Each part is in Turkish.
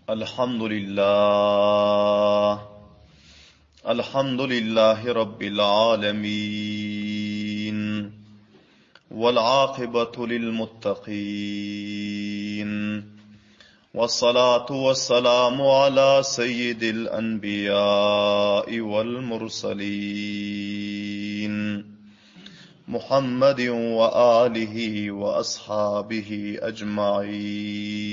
الحمد لله الحمد لله رب العالمين والعاقبة للمتقين والصلاة والسلام على سيد الأنبياء والمرسلين محمد وآله وأصحابه أجمعين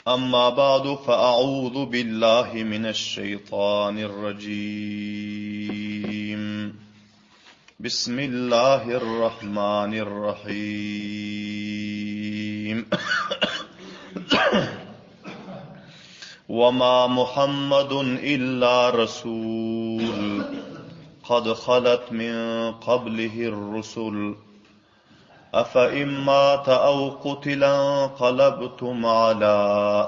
أما بعد فأعوذ بالله من الشيطان الرجيم بسم الله الرحمن الرحيم وما محمد إلا رسول قد خلت من قبله الرسل أفإن مات أو قتل انقلبتم على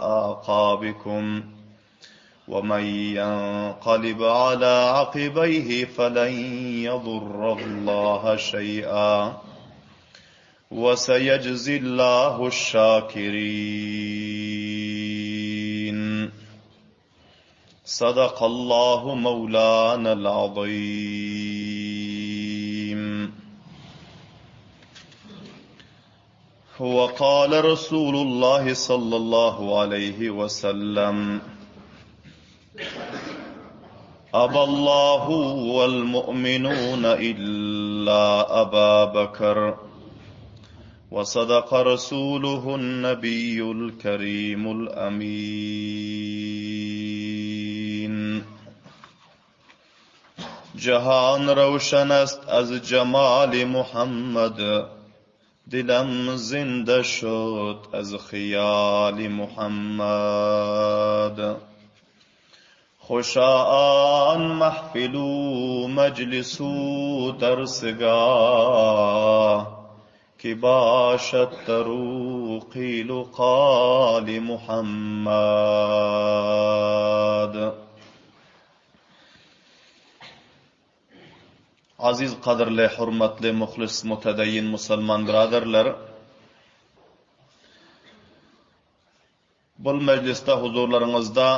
أعقابكم ومن ينقلب على عقبيه فلن يضر الله شيئا وسيجزي الله الشاكرين صدق الله مولانا العظيم وقال رسول الله صلى الله عليه وسلم أبى الله والمؤمنون إلا أبا بكر وصدق رسوله النبي الكريم الأمين جهان روشن است از جمال محمد دلم زنده شد از خیال محمد خوشا آن محفل و مجلس و درسگاه که باشد در او قیل و قال محمد. Aziz qadrli, hurmatli, muxlis, mutadayyin musulmon birodarlar, bu majlisda huzurlaringizda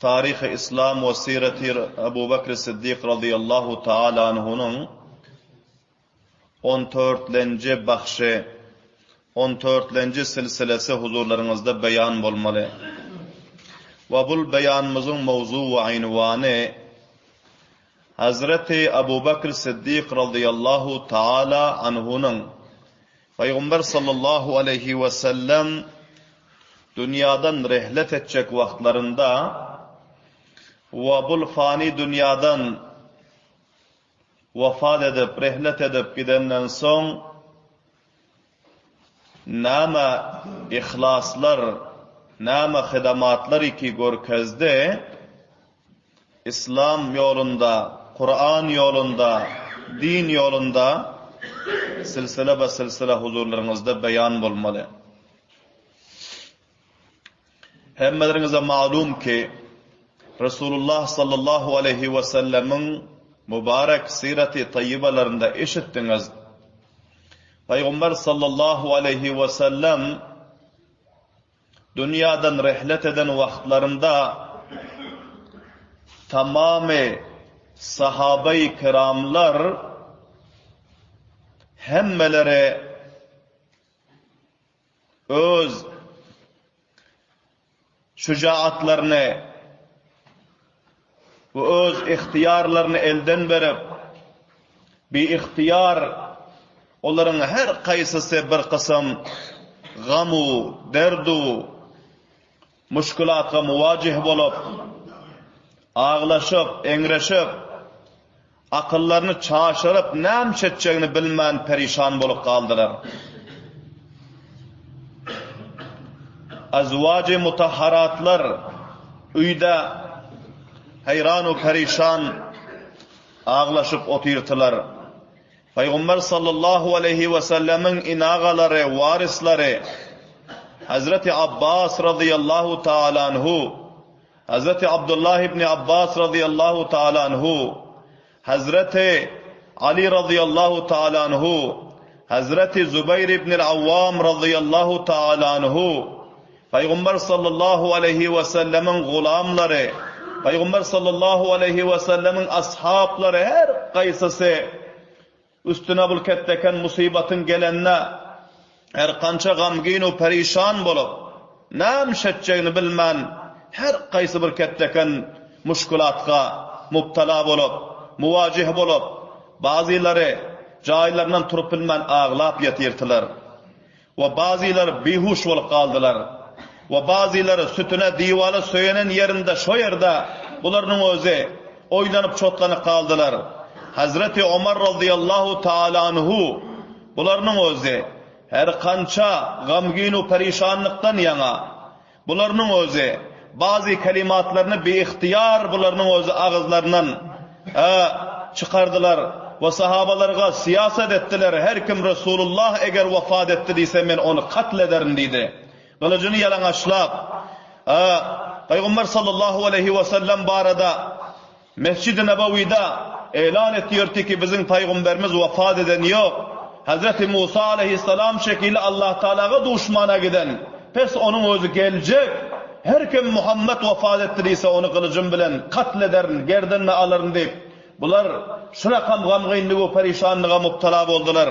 tarixi islom va sirati Abu Bakr Siddiq radhiyallohu ta'ala anhuning 14-baxshi 14-silsilasi huzurlaringizda bayon bo'lmali. Va bu bayonimizning mavzu va unvoni Hazreti Abu Bakr Siddiq radhiyallohu ta'ala anhuning Payg'ambar sallallohu alayhi va sallam dunyodan rihlat etcek vaqtlarında va bu fani dunyodan vafot edip, rihlat edip gidendan so'ng nama ixloslar, nama xidomatlar ki ko'rkazdi, İslam yolunda, Kur'an yolunda, din yolunda silsile ve silsile huzurlarınızda beyan bulmalı. Hemmelerinize malum ki Resulullah sallallahu aleyhi ve sellemin mübarek sirati tayyibalarında işittiniz. Peygamber sallallahu aleyhi ve sellem dünyadan rihlet eden vaktlarında tamamı sahabe-i kiramlar hemmeleri öz şücaatlarını ve öz ihtiyarlarını elden verip bir ihtiyar onların her kaysısı bir kısım gamu, derdu, müşkülatla muvacih bulup ağlaşıp, engreşip, akıllarını çaşırıp, nem çeteceğini bilmeyen perişan bulup kaldılar. Azvacı mutahharatlar uyda heyranu perişan ağlaşıp oturttular. Peygamber sallallahu aleyhi ve sellemin inağaları, varisleri Hazreti Abbas radıyallahu ta'ala anhu, Hazreti Abdullah ibn Abbas radıyallahu ta'ala anhu, Hazreti Ali radıyallahu ta'ala anhu, Hazreti Zübeyir ibn al-Avvam radıyallahu ta'ala anhu Peygamber sallallahu aleyhi ve sellemin gulamları, Peygamber sallallahu aleyhi ve sellemin ashabları her qaysısı üstüne bul ketteken musibatin gelenine her qancha gamgin o perişan bolup nam şetçeğini bilmen her qaysı bir ketteken muşkulatga mubtala bolup muvacih bolup bazıları joylarından turup bilmen ağlap yatirtiler ve bazıları bihuş bolup kaldılar ve bazıları sütüne divalı söyenen yerinde şu yerde bularının özü oylanıp çotlanıp kaldılar. Hazreti Ömer radıyallahu ta'ala anhu bularının özü her kança gamginu perişanlıktan yana bularının özü bazı kelimatlarını beihtiyar bularının özü ağızlarından çıkardılar ve sahabalarga siyaset ettiler. Her kim Resulullah eğer vefat etti deyse men onu katlederim dedi. Kılıcını yalanaçlap Peygamber sallallahu aleyhi ve sellem barada Mescid-i Nebevi'de elan ettiyordu ki bizim Peygamberimiz vefat eden yok. Hazreti Musa aleyhisselam şekilde Allah Teala'ya düşmana giden. Pes onun özü gelecek. Her kim Muhammed vefat ettiriyse onu kılıcım bilen katlederin, gerdenle alırın deyip. Bular şu rakam gamgınlığı, perişanlığa mubtala oldular.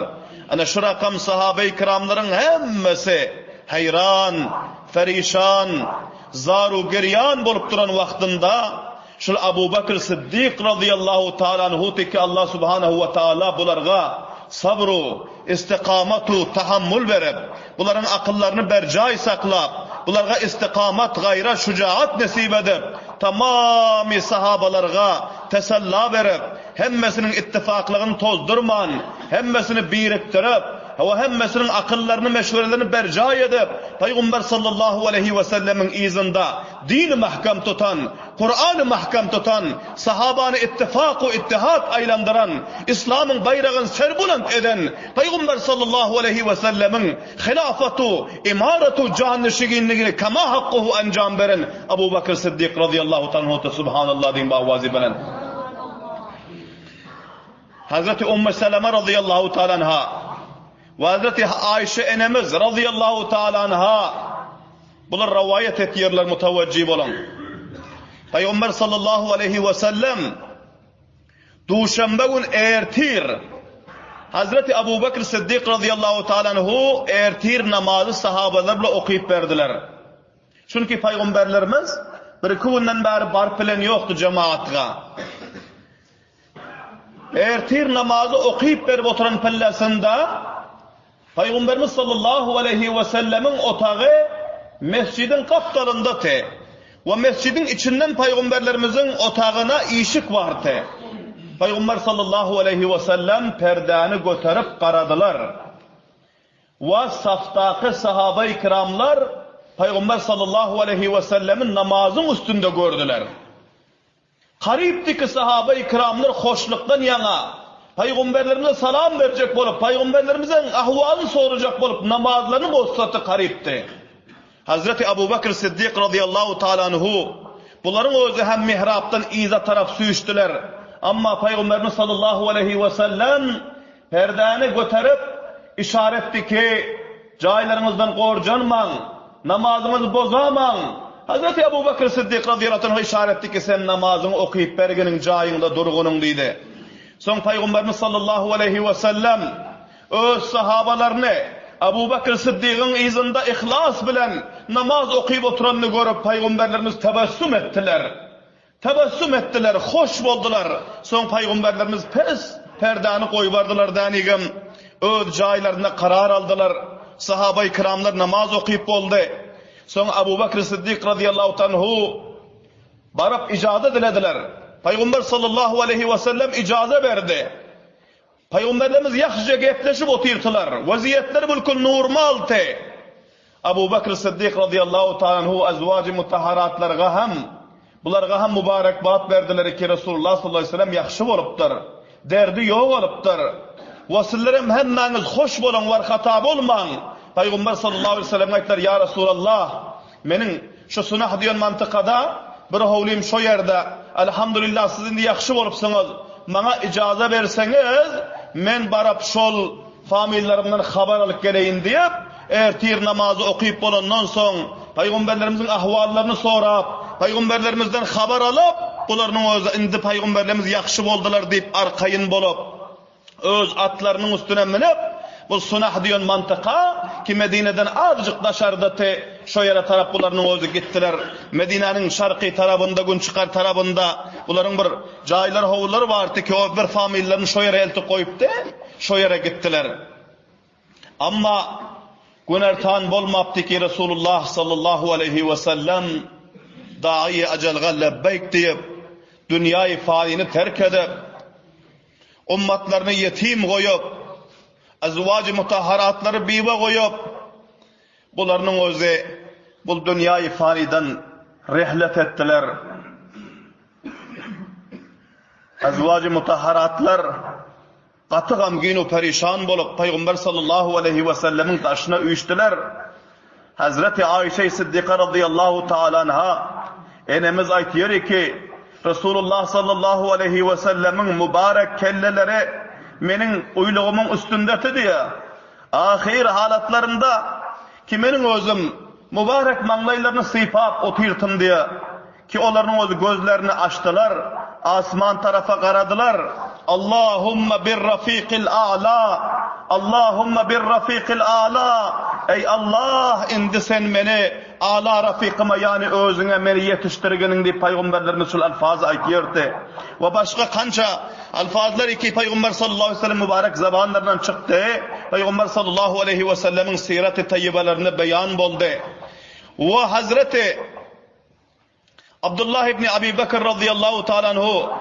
Ana şu rakam sahabe-i kiramların hemmesi hayran, perişan, zaru geryan bolup duran vaktinde şu Abu Bakr Siddiq radıyallahu ta'ala anhu ki Allah subhanahu ve ta'ala bularga sabru, istiqamatu, tahammül verip, buların akıllarını bercay saklap, bularga istiqamat, gayra, şucaat nasip edip, tamamı sahabalarga tesella verip, hemmesinin ittifaklığını tozdurman, hemmesini biriktirip, ve hemmesinin akıllarını, meşverelerini bercay edip, Peygamber sallallahu aleyhi ve sellemin izinde dini mahkam tutan, Kur'an'ı mahkam tutan, sahabanı ittifak ve ittihat aylandıran, İslam'ın bayrağını serbulant eden, Peygamber sallallahu aleyhi ve sellemin hilafatu, imaratu, cahannişiginliğini kama hakkuhu encam veren Abu Bakr Siddiq radıyallahu ta'ala subhanallah din bağvazi belen. Hazreti Ümmü Seleme radıyallahu ta'ala anha ve Hazreti Ayşe enemiz radıyallahu ta'ala anha bunlar rivayet ettiyorlar mutavacci olan. Peygamber sallallahu aleyhi ve sellem duşanbe gün ertir Hazreti Abu Bakr Siddiq radıyallahu ta'ala anhu ertir namazı sahabalarla okuyup verdiler. Çünkü Peygamberlerimiz bir günden beri bar plan yoktu cemaatga. Ertir namazı okuyup verip oturan pellesinde Peygamberimiz sallallahu aleyhi ve sellemin otağı mescidin kaptalında te. Ve mescidin içinden Peygamberlerimizin otağına ışık vardı. Peygamber sallallahu aleyhi ve sellem perdeni götürüp karadılar. Ve saftaki sahabe-i kiramlar Peygamber sallallahu aleyhi ve sellemin namazın üstünde gördüler. Kariptiki sahabe-i kiramlar hoşluktan yana Peygamberlerimize salam verecek olup, Peygamberlerimizin ahvalını soracak olup namazlarını bozsatı karipti. Hazreti Abu Bakr Siddiq radıyallahu ta'ala anhu bunların özü hem mihraptan iza taraf süyüştüler. Ama Peygamberimiz sallallahu aleyhi ve sellem perdeni götürüp işaretti ki caylarınızdan korcanman, namazınızı bozaman. Hazreti Abu Bakr Siddiq radıyallahu anh işaretti ki sen namazını okuyup bergenin cayında durgunun dedi. Son Peygamberimiz sallallahu aleyhi ve sellem öz sahabalarını Abu Bakr Siddiq'in izinde ihlas bilen namaz okuyup oturanını görüp Peygamberlerimiz tebessüm ettiler. Tebessüm ettiler, hoş oldular. Son Peygamberlerimiz pes perdani koyuvardılar danigim. Öz caylarında karar aldılar. Sahabe-i kiramlar namaz okuyup oldu. Son Abu Bakr Siddiq radıyallahu anhu barıp icazet dilediler. Peygamber sallallahu aleyhi ve sellem icazet verdi. Peygamberlerimiz yaxşıca gepleşip oturttular. Vaziyetleri bilkul normaldı. Abu Bakr Siddiq radıyallahu ta'ala anhu azvacı mutahharatlarga ham bularga ham mübarekbat verdiler ki Resulullah sallallahu aleyhi ve sellem yaxşı olupdur. Derdi yok olupdur. Vasillerim hemmeniz hoş bolun var hata bolman. Peygamber sallallahu aleyhi ve sellem aytlar ya Resulullah menin şu sunah diyen mantıkada bir hovlim şu yerde elhamdülillah sizin de yaxşı olupsunuz. Bana icazet verseniz men barap şol famillerimden haber alıp geleyin deyip ertir namazı okuyup bolandan soň Peygamberlerimizin ahvallarını sorap, Peygamberlerimizden haber alıp, bularning özü indi Peygamberlerimiz yaxşı boldular deyip arkayın bolup, öz atlarının üstüne minip, bu Sunah diyen mantıka ki Medine'den azıcık daşarda şo yere taraf bularning özü gittiler. Medine'nin şarkı tarafında, Günçıkar tarafında buların bir caylar hovulları vardı ki o bir famillerini şo yere elti koyup de şo yere gittiler. Amma günertan bolmaptı ki Resulullah sallallahu aleyhi ve sellem da'i acelga lebbeyk deyip dünyayı faini terk edip ummatlarını yetim koyup azvacı mutahharatları bive koyup bularının özü bu dünyayı faniden rihlet ettiler. Azvacı mutahharatlar katı gamginu perişan bolup Peygamber sallallahu aleyhi ve sellemin taşına uyuştular. Hazreti Ayşe Siddiqa radıyallahu ta'ala anha enemiz aytıyor ki Resulullah sallallahu aleyhi ve sellemin mübarek kelleleri menin uyluğumun üstündeti diye ahir halatlarında ki menin özüm mübarek manlaylarını sıypap otirtim diye ki onların özü gözlerini açtılar, asman tarafa karadılar. Allahümme bir rafiqil a'la, Allahümme bir rafiqil a'la. Ey Allah, indi sen beni a'la rafiqıma yani özüne beni yetiştirgenin deyip Peygamberlerimiz şu alfazı aytıyordu. Ve başka kança alfazlar ki Peygamber sallallahu aleyhi ve sellem mübarek zabanlarından çıktı. Peygamber sallallahu aleyhi ve sellemin siret-i tayyibelerine beyan boldu. Ve Hazreti Abdullah ibn Abi Bakr radıyallahu ta'ala anhu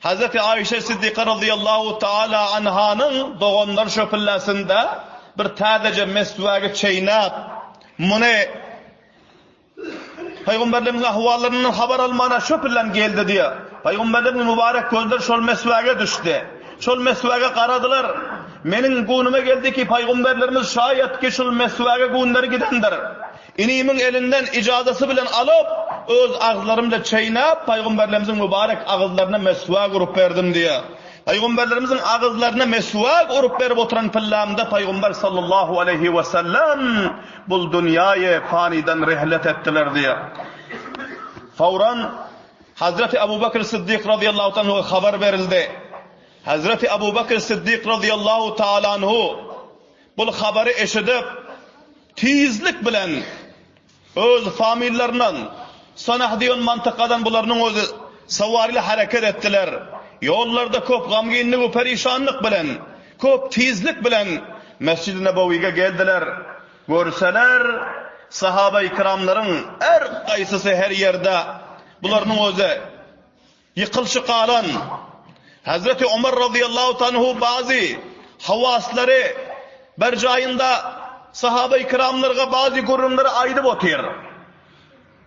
Hazreti Ayşe Siddiqa radıyallahu ta'ala anhanın doğumlar şöpüllasında bir tadece mesvagi çeynat mune Peygamberlerin ahvallarının haber almana şöpüllen geldi diye Peygamberlerin mübarek gözler şol mesvage düştü. Şol mesvage karadılar. Menin gunuma geldi ki Peygamberlerimiz şayet ki şol mesvage gunları gidendir. İnimin elinden icazası bilen alıp öz ağızlarımda çeynap Peygamberlerimizin mübarek ağızlarına mesvak urup verdim diye. Peygamberlerimizin ağızlarına mesvak urup verip oturan pillamda Peygamber sallallahu aleyhi ve sellem bu dünyayı faniden rihlet ettiler diye. Fauran Hazreti Ebu Bakr Siddiq radıyallahu anhu haber verildi. Hazreti Ebu Bakr Siddiq radıyallahu ta'ala anhu bu haberi eşidip tizlik bilen öz famillerinden Sanah diyen mantıkadan bularının özü savarili hareket ettiler. Yollarda köp gamginlik ve perişanlık bilen, köp tizlik bilen Mescid-i Nebevi'ye geldiler. Görseler sahabe-i kiramların her kaysısı her yerde bularının özü yıkılşı kalan Hazreti Ömer radıyallahu anhu bazı havasları bercayında sahabe-i kiramlarga bazı gururları aydıp otur.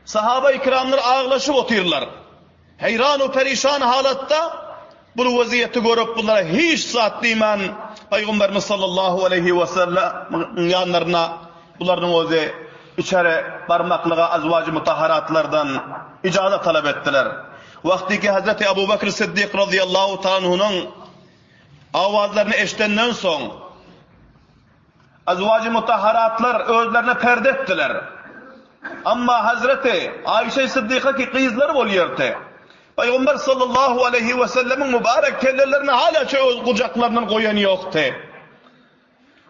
Sahabe-i kiramlar ağlaşıp oturlar. Heyran ve perişan halatta bu vaziyeti görüp bunlara hiç saat deymen Peygamberimiz sallallahu aleyhi ve sellem yanlarına bunların özü içeri barmaklığa azvacı mutahharatlardan icazet talep ettiler. Vakti ki Hazreti Ebu Bakr Siddiq radıyallahu ta'anhu'nun avazlarını eşitenden son azvacı mutahharatlar özlerine perde ettiler. Ama Hazreti Ayşe Siddiqa ki kızları oluyordu. Peygamber sallallahu aleyhi ve sellemin mübarek kellelerini hala kucaklarından koyan yoktu.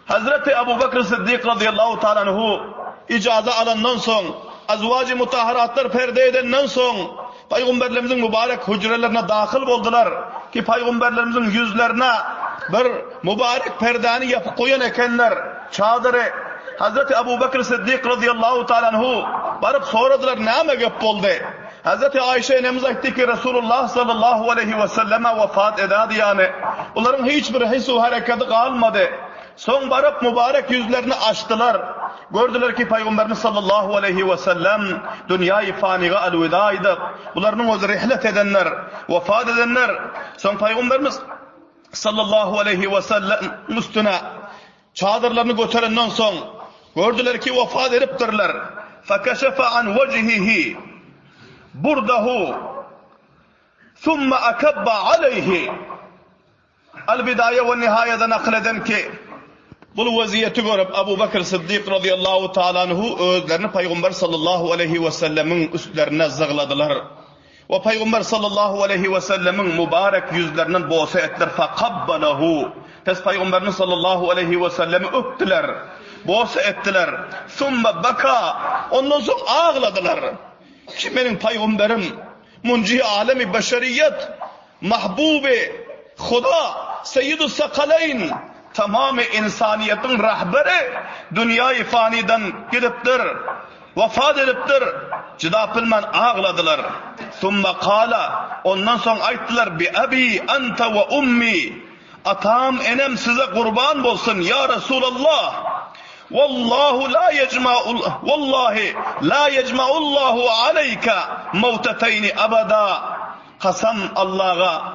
Hazreti Ebu Bakr Siddiq radıyallahu ta'ala anhu icazı alandan son azvacı mutahharatlar perde edenden son Peygamberlerimizin mübarek hücrelerine dahil oldular ki Peygamberlerimizin yüzlerine bir mübarek perdani yapıp koyan ekenler çadırı Hazreti Ebu Bakr Siddiq radıyallahu ta'ala anhu barıp soradılar neyme gep oldu. Hazreti Ayşe enemiz aytti ki Resulullah sallallahu aleyhi ve selleme vefat edadi yani. Onların hiçbir hisu hareketi kalmadı. Son barıp mübarek yüzlerini açtılar. Gördüler ki Peygamberimiz sallallahu aleyhi ve sellem dünyayı faniga elvedaydı. Bunların özü rihlet edenler, vefat edenler. Son Peygamberimiz sallallahu aleyhi ve sellem üstüne çadırlarını götürenden son gördüler ki vefat ediptirler. فَكَشَفَ عَنْ وَجْهِهِ burdahu ثُمَّ أَكَبَّ عَلَيْهِ El-Bidaye ve Nihaye'de nakleden ki Bu vaziyeti görüp Abu Bakr Siddiq radıyallahu ta'ala anhu özlerini Peygamber sallallahu aleyhi ve sellemin üstlerine zığladılar. Ve Peygamber sallallahu aleyhi ve sellemin mübarek yüzlerinden boğsa ettiler. Fakabbalahu. Tez Peygamberimiz sallallahu aleyhi ve sellemi öptüler. Boğsa ettiler. Thumma baka. Ondan sonra ağladılar. Ki benim Peygamberim munci alemi beşeriyet mahbubi Huda Seyyid-i Sakaleyn tamamı insaniyetin rahberi dünyayı faniden gidiptir, vefat ediptir. Cidapılman ağladılar. Thumma kala, ondan sonra ayttılar bi abi ente ve ummi, atam enem size kurban bolsun ya Resulallah. Vallahi la yecma'ullahu aleyka mevteteyni abada. Kasam Allah'a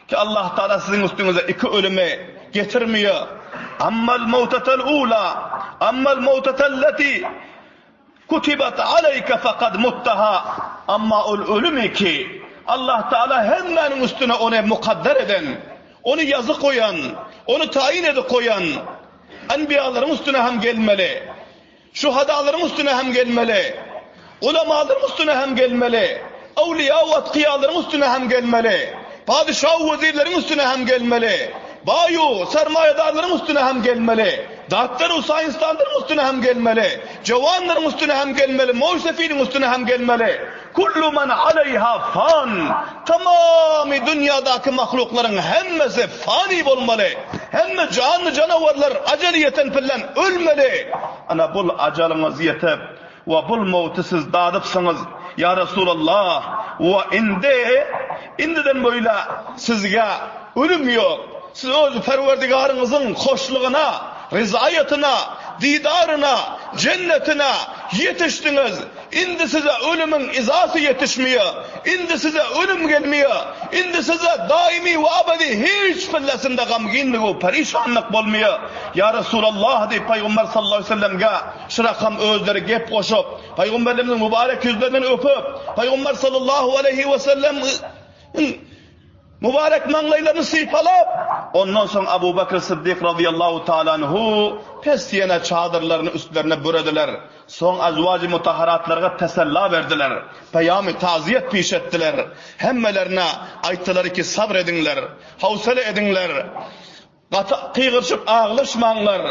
ki Allah Teala sizin üstünüze iki ölüme getirmiyor. Ammal mevtetel ula, ammal mevtetelleti kutibat aleyke fekad muttaha. Amma o ölümü ki Allah Teala hemen üstüne onu mukadder eden, onu yazı koyan, onu tayin edip koyan enbiyaların üstüne hem gelmeli, şuhadaların üstüne hem gelmeli, ulemaların üstüne hem gelmeli, evliya ve atkiyaların üstüne hem gelmeli, padişah vezirlerin üstüne hem gelmeli, bayu sermayedarların üstüne hem gelmeli, dağıtların sayınslarların üstüne hem gelmeli, cevanların üstüne hem gelmeli, muğsefinin üstüne hem gelmeli. Kullu men aleyha fan. Tamamı dünyadaki mahlukların hemmesi fani olmalı. Hemme canlı canavarlar aceliyeten pillen ölmeli. Ana bul aceliniz yetip ve bul mevti siz dadıpsınız ya Resulallah. Ve indiden böyle sizge ölüm yok. Siz öz perverdigarınızın hoşluğuna, rızayetine, didarına, cennetine yetiştiniz. İndi size ölümün izası yetişmiyor. İndi size ölüm gelmiyor. İndi size daimi ve abedi hiç fillesinde gamginlik, perişanlık olmuyor. Ya Resulallah deyip Peygamber sallallahu aleyhi ve sellem'e şırakam özleri gep koşup, Peygamberimizin mübarek yüzlerinden öpüp, Peygamber sallallahu aleyhi ve sellem mübarek manlaylarını sıypalap, ondan sonra Abu Bakr Siddiq radıyallahu ta'ala anhu pesiyene çadırlarını üstlerine bürediler. Son azvacı mutahharatlarına tesella verdiler. Peyami taziyet piş ettiler. Hemmelerine ayttılar ki sabredinler, havsale edinler, kıygırışıp ağlaşmanlar.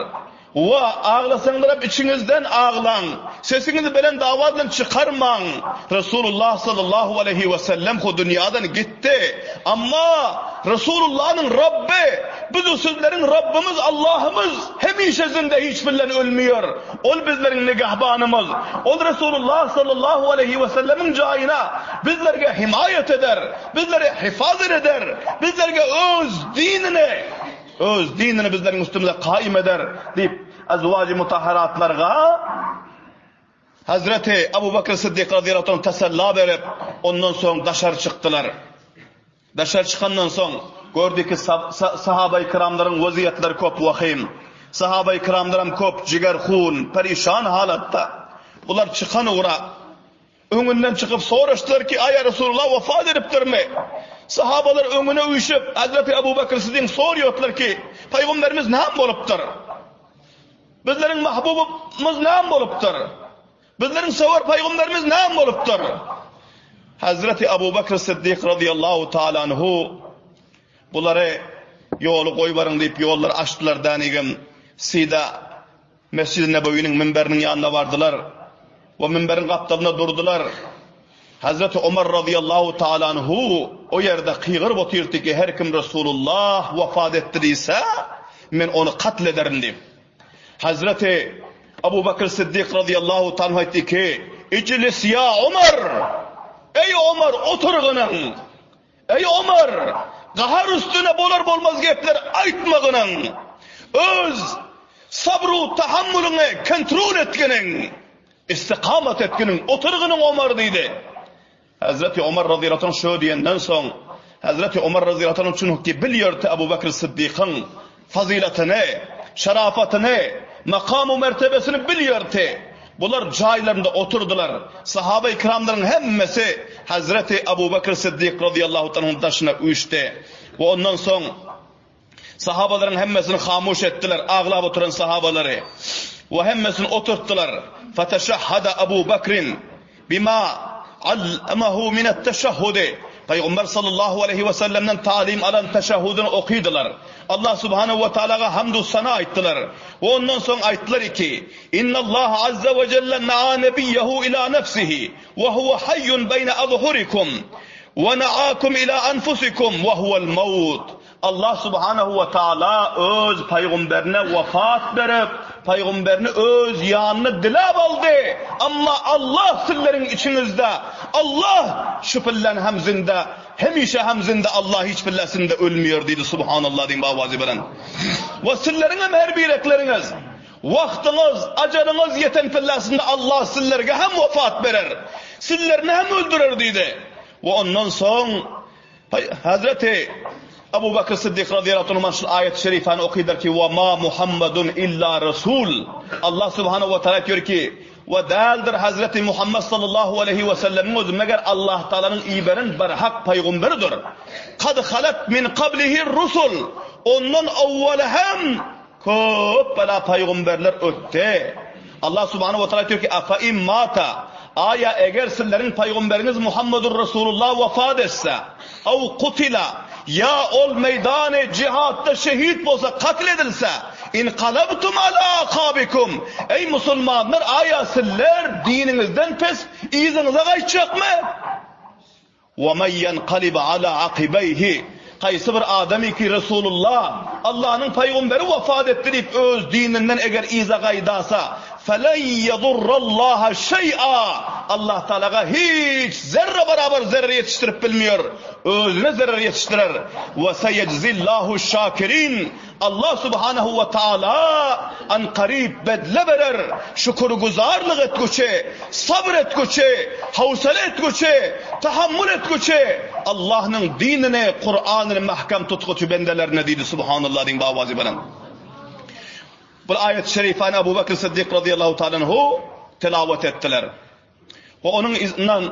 Ve ağlasanlar hep içinizden ağlan. Sesinizi belen davadan çıkarman. Resulullah sallallahu aleyhi ve sellem o dünyadan gitti. Ama Resulullah'ın Rabbi, biz sizlerin Rabbimiz Allah'ımız hemişezinde hiçbirlen ölmüyor. Ol bizlerin nigahbanımız. Ol Resulullah sallallahu aleyhi ve sellemin cayına bizlerge himayet eder. Bizleri hifaz eder. Bizlerge öz dinini bizlerin üstümüze kaim eder deyip azvacı mutahharatlarga Hazreti Abu Bakr Siddiq radıyallahu anh tesella verip ondan sonra dışarı çıktılar. Dışarı çıkandan sonra gördük ki sahabe-i kiramların vaziyetleri köp vahim. Sahabe-i kiramların köp cigerhun, perişan halatta. Bunlar çıkan uğra önünden çıkıp soruştular ki ay Resulullah vefat ediptir mi? Sahabalar önüne uyuşup Hazreti Abu Bakr Siddiq soruyorlar ki Peygamberimiz ne oluptur? Bizlerin mahbubumuz ne oluptur? Bizlerin sever Peygamberimiz ne oluptur? Hazreti Abu Bakr Siddiq radıyallahu ta'ala anhu bunları yolu koyvarın deyip yolları açtılar danigim. Sida Mescid-i Nebevi'nin minberinin yanına vardılar. O minberin kaptalına durdular. Hazreti Ömer radıyallahu ta'ala anhu o yerde kıygır botirdi ki her kim Resulullah vefat ettirirse men onu katlederim deyip. Hazreti Abu Bakr Siddiq radıyallahu ta'ala etti ki İclis ya Ömer. Ey Ömer oturgunun. Ey Ömer kahar üstüne bolar bolmaz gepler aytmagının. Öz sabru tahammülüne kontrol etkenin. İstikamet etkenin oturgunun Ömer dedi. Hazreti Ömer radıyallahu anh şöyle diyenden son Hazreti Ömer radıyallahu anh çünkü biliyordu Abu Bakr Siddiq'ın faziletini, şerafatini, makamı mertebesini biliyordu. Bunlar caylarında oturdular. Sahabe-i kiramların hemmesi Hazreti Abu Bakr Siddiq radıyallahu anh'ın taşına uyuştu. Ve ondan sonra Sahabaların hemmesini hamuş ettiler. Ağlab oturan sahabaları. Ve hemmesini oturttular. Feteşahhada Abu Bakrin bima allamahu minet teşahhudi. Peygamber sallallahu aleyhi ve sellem'den talim alan teşahhudunu okuydular. Allah subhanehu ve teala'ya hamdü sana ettiler. Ve ondan sonra ayettiler ki İnna Allah azze ve celle na'a nebiyyehu ila nefsihi ve huve hayyun beyne azhurikum ve na'akum ila anfusikum ve huvel mevt. Allah subhanehu ve teala öz peygamberine vefat verip peygamberini öz yanını dilab aldı. Ama Allah sizlerin içinizde, Allah şüphelen hemzinde, hemişe hemzinde, Allah hiçbirlesinde ölmüyor dedi subhanallah deyin bavazi bilen. Ve sizlerin hem her birekleriniz, vaktiniz, aceliniz yeten fillesinde Allah sizlerine hem vefat verer, sizlerini hem öldürür dedi. Ve ondan sonra Hazreti Abu Bakr Siddiq radıyallahu anh şu ayet-i şerifani okuyor ki وَمَا Muhammedun illa Resul. Allah subhanahu ve teala diyor ki ve değildir Hazreti Muhammed sallallahu aleyhi ve sellem'in özü meğer Allah Teala'nın iberin berhak peygamberidir. Kad halet min qablihi rusul. Ondan evvel hem köp bela peygamberler ötte. Allah subhanahu ve teala diyor ki afa immata. Aya eğer sizlerin peygamberiniz Muhammedur Resulullah vefat etse ev kutila ya ol meydanı cihatta şehit olsa katledilse inqalabtum ala akabikum. Ey Müslümanlar aya sizler dininizden pes izinize kaçacak mı? Ve men yenqalib ala akibeyhi. Kaysı bir adamı ki Resulullah Allah'ın peygamberi vefat ettirip öz dininden eğer iza gaydasa فَلَنْ يَضُرَّ اللّٰهَ شَيْئًا. Allah Teala'ya hiç zerre beraber zerre yetiştirip bilmiyor. Özüne zerre yetiştirir. وَسَيَجْزِ اللّٰهُ الشَّاكِرِينَ. Allah Subhanahu ve Teala an karib bedle verir. Şükürguzarlık et güçe, sabır et güçe, havsale et güçe, tahammül et güçe. Allah'ın dinine, Kur'an'ını mahkem tutkucu bendelerine dedi subhanallah din bavazi belen. Bu ayet-i şerifani Ebu Bekir Siddiq radıyallahu ta'alanhu tilavet ettiler. Ve onun izinden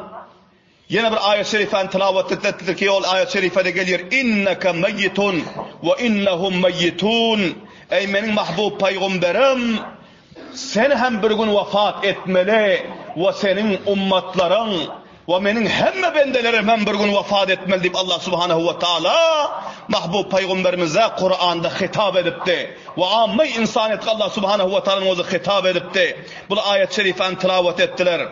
yine bir ayet-i şerifani tilavet ettiler ki o ayet-i şerifede geliyor. İnneke meyyitun ve innehum meyyitun. Ey benim mahbub peygamberim sen hem bir gün vefat etmeli ve senin ummatların ve benim hemme bendelerim hem bir gün vefat etmeli deyip Allah subhanahu ve teala mahbub peygamberimize Kur'an'da hitap edipti. Ve amme insaniyet Allah subhanahu ve teala'nın özü hitap edipti. Bu ayet-i şerifeni tilavet ettiler.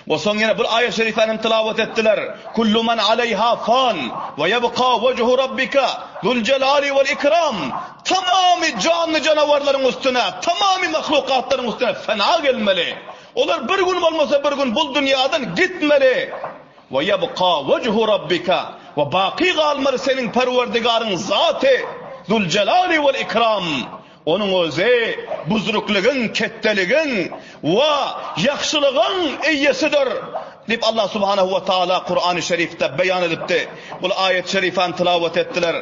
Ve son yine bu ayet-i şerifeni tilavet ettiler. Kullu men aleyha fan ve yebqa vechu rabbika zul celali vel ikram. Tamamı canlı canavarların üstüne, tamamı mahlukatların üstüne fena gelmeli. Onlar bir gün olmasa bir gün bu dünyadan gitmeli. Ve yebqa vechu rabbika ve baki kalmalı senin perverdigarın zatı zul celali vel ikram. Onun özü buzrukluğun, ketteliğin ve yakşılığın iyisidir. Deyip Allah subhanahu ve teala Kur'an-ı Şerif'te beyan edipti. Bu ayet-i şerifeni tilavet ettiler.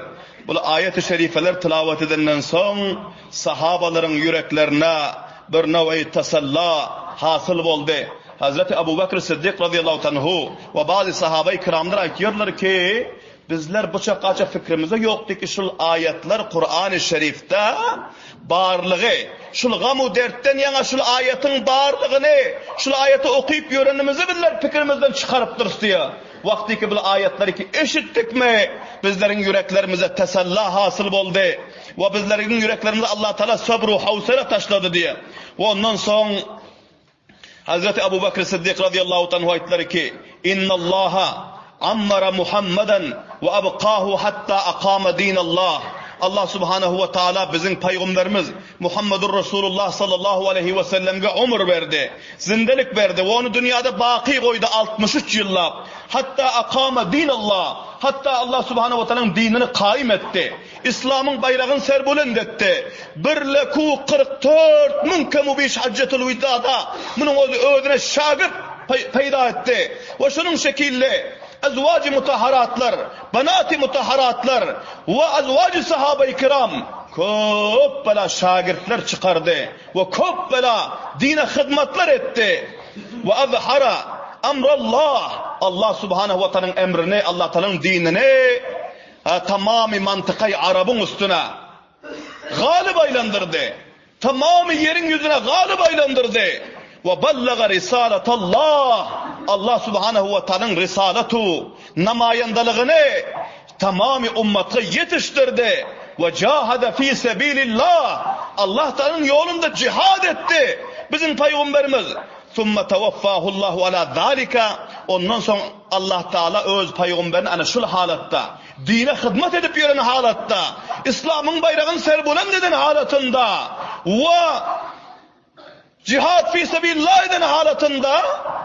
Bu ayet-i şerifeler tilavet edilen son sahabaların yüreklerine bir nevi tesella hasıl oldu. Hazreti Ebu Bekir Siddiq radıyallahu anhu ve bazı sahabe-i kiramlar aytıyorlar ki bizler bıçak açı fikrimizde yoktu ki şu ayetler Kur'an-ı Şerif'te barlığı, şu gamu dertten yana şu ayetin barlığını, şu ayeti okuyup öğrenimizi bizler fikrimizden çıkarıp dursuyor. Vakti ki bu ayetleri ki eşittik mi bizlerin yüreklerimize tesella hasıl oldu ve bizlerin yüreklerimize Allah Teala sabru havsale taşladı diye. Ve ondan sonra Hazreti Ebu Bekir Siddiq radıyallahu anhu ayetleri ki innallaha ammara Muhammeden ve abqahu hatta aqama dinallah. Allah subhanahu ve teala bizim peygamberimiz Muhammedur Resulullah sallallahu aleyhi ve sellem'e ömür verdi. Zindelik verdi ve onu dünyada baki koydu 63 yıllar. Hatta aqama dinallah. Hatta Allah subhanahu ve teala'nın dinini kaim etti. İslam'ın bayrağını serbulend etti. 1,44 münkemubiş haccetul vidada. Bunun ödüne şagird peyda etti. Ve şunun şekilde azvacı mutahharatlar, banati mutahharatlar ve azvacı sahabe-i kiram köp bela şagirdler çıkardı ve köp bela dine hizmetler etti ve azhara emrallah. Allah subhanahu ve teala'nın emrini, Allah Teala'nın dinini tamamı mantıkayı Arap'ın üstüne galip aylandırdı. Tamamı yerin yüzüne galip aylandırdı. Ve ballaga risalatallah. Allah subhanahu ve ta'nın risalatu namayandalığını tamamı ümmete yetiştirdi. Ve cahada fi sebilillah. Allah Teala'nın yolunda cihad etti. Bizim peygamberimiz. Thumma tevaffahullahu ala zalika. Ondan sonra Allah Teala öz peygamberini ana şu halatta, dine hizmet edip yürüyen halatta, İslam'ın bayrağını serbulen eden halatında ve cihad fi sebilillah eden halatında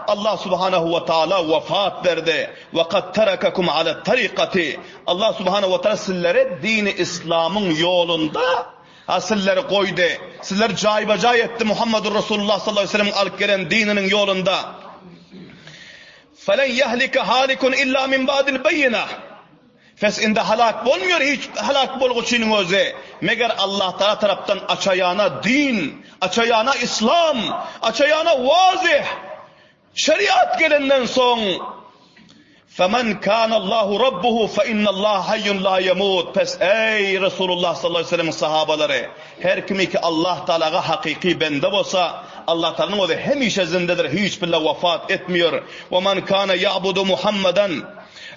Allah subhanahu ve ta'ala vefat verdi. Ve kad terakakum ala tarikati. Allah subhanahu ve ta'ala sizlere dini İslam'ın yolunda sizleri koydu. Sizler caybacay etti Muhammedur Resulullah sallallahu aleyhi ve sellem'in alıp gelen dininin yolunda. Felen yehlike halikun illa min ba'dil beyyine. Fesinde halak olmuyor hiç halak bolguçinin özü. Meğer Allah Teala taraftan açayana din, açayana İslam, açayana vazih şeriat gelenden son. Femen kana Allahu rabbuhu fe innallaha hayyun la yemut. Pes ey Resulullah sallallahu aleyhi ve sellem sahabaları, her kimi ki Allah Teala'ya hakiki bende olsa Allah Teala'nın o da hemişe zindedir, hiç bile vefat etmiyor. Ve men kana ya'budu Muhammeden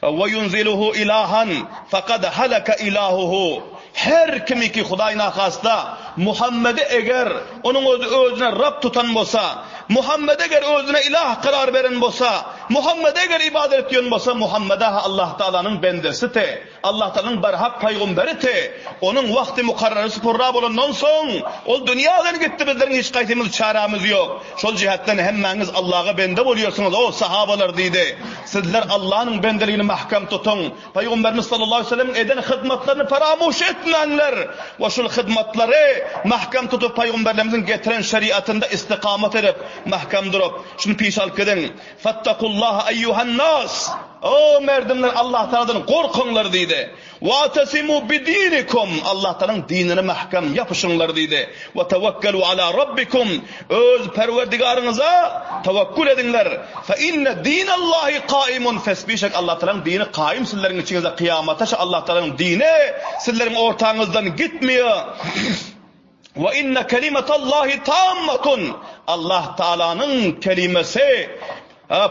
ve yunziluhu ilahan fekad halaka ilahuhu. Her kimi ki Hudayna hasta Muhammed'i eğer onun özüne Rab tutan bolsa, Muhammed'e eğer özüne ilah karar veren bolsa, Muhammed'e eğer ibadet ediyorsun bolsa, Muhammed'e Allah Teala'nın bendesi te, Allah Teala'nın berhak peygamberi te, onun vakti mukarrarısı purra bulundan son, o dünyadan gitti, bizlerin hiç kaytımız çaremiz yok. Şol cihetten hemmeniz Allah'a bende oluyorsunuz, o sahabalar dedi. Sizler Allah'ın bendeliğini mahkem tutun. Peygamberimiz sallallahu aleyhi ve sellem eden hizmetlerini paramuş etmeyenler ve şu hizmetleri mahkem tutup Peygamberimizin getiren şeriatında istikamet edip mahkem durup şunu pişal kedin. Fattakullaha eyyuhan nas. O merdimler Allah Teala'dan korkunlar dedi. Vatasimu bidinikum. Allah Teala'nın dinine mahkem yapışınlar dedi. Ve tevekkelu ala rabbikum. Öz perverdigarınıza tevekkül edinler. Fe inne dinallahi kaimun. Fesbişek Allah Teala'nın dini kaim sizlerin içinizde kıyamata. Allah Teala'nın dini sizlerin ortağınızdan gitmiyor. Ve inne kelimetallahi tammatun. Allah Teala'nın kelimesi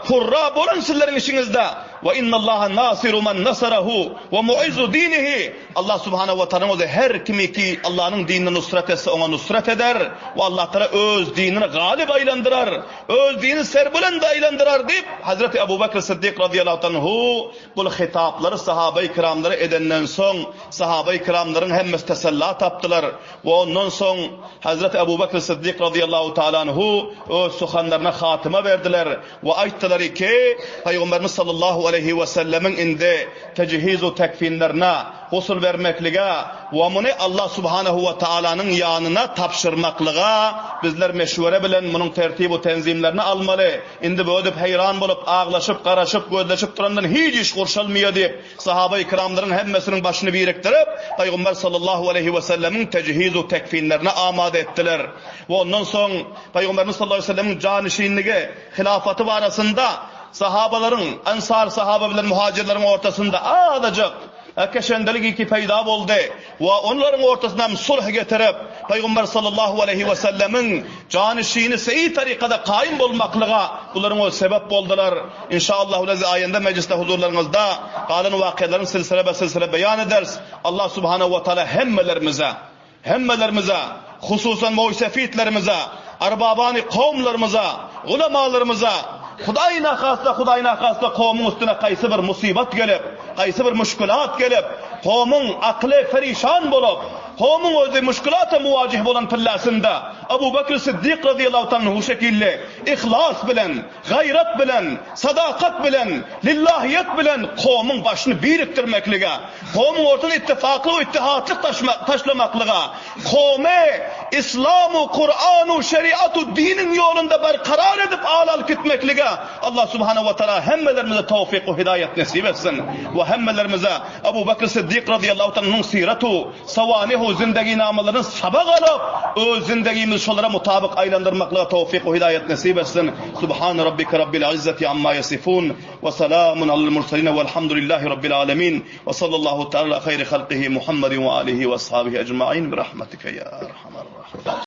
purra bolun sizlerin işinizde. Ve innallaha nasiru men nasarahu ve muizzu dinihi. Allah subhanahu ve ta'ala her kimi ki Allah'ın dinine nusret etse ona nusret eder ve Allah Teala öz dinini galip aylandırar, öz dinini serbülend aylandırar deyip Hazreti Ebu Bekir Sıddık radıyallahu anhu bu hitapları sahabe-i kiramları edenden son sahabe-i kiramların hemmesi tesella taptılar ve ondan son Hazreti Ebu Bekir Sıddık radıyallahu ta'ala anhu o suhanlarına hatıma verdiler ve ayttılar ki Peygamberimiz sallallahu aleyhi ve sellemin inde tecihizu tekfinlerine husul vermekliğe ve bunu Allah subhanahu ve ta'ala'nın yanına tapşırmaklığa bizler meşvere bilen bunun tertibu tenzimlerini almalı. Indi böyle heyran bulup ağlaşıp karaşıp gözleşip durandan hiç iş kurşalmıyor deyip sahabe-i kiramların hemmesinin başını biriktirip Peygamber sallallahu aleyhi ve sellemin tecihizu tekfinlerine amade ettiler. Ve ondan sonra Peygamberimiz sallallahu aleyhi ve sellemin canişinliği hilafatı arasında sahabaların, ensar sahabeler, muhacirlerin ortasında azıcık keşendelik iki peyda oldu ve onların ortasından sulh getirip Peygamber sallallahu aleyhi ve sellemin canişini seyyi tarikada kaim olmaklığa bunların o sebep oldular. İnşallah lezi ayende mecliste huzurlarınızda kalan vakıaların silsile beyan ederiz. Allah subhanahu ve teala hemmelerimize hususan muisefitlerimize, arbabani kavmlarımıza, ulemalarımıza Hudayna khasla kavmin üstüne kaysi bir musibet gelip, kaysi bir müşkülat gelip, kavmin aklı perişan bulup, kavmin özü müşkülata muvacih bolan pillasında Ebu Bekir Sıddık radıyallahu anh bu şekilde ihlas bilen, gayret bilen, sadakat bilen, lillahiyet bilen kavmin başını biriktirmekliğe, kavmin ortada ittifaklı ve ittihatlık taşlamaklığa, kavmi İslam'u, Kur'an'u, şeriat'u dinin yolunda berkarar edip alal gitmekliğe Allah subhanahu ve teala hemmelerimize tevfik ve hidayet nasip etsin. Ve hemmelerimize Ebu Bekir Sıddık radıyallahu anh'ın siratu, savanihu o'zindagi namolarni sabaq olib, o'zindagimiz şolara mutabık aylandırmakla tawfiq ve hidayet nasip etsin. Subhan rabbika rabbil izzati amma yasifun ve salamun alel mursalin velhamdülillahi rabbil alamin ve sallallahu teala hayri halqihi Muhammedin ve alihi ve ashabihi ecmaîn bi rahmetike ya erhamer rahimin.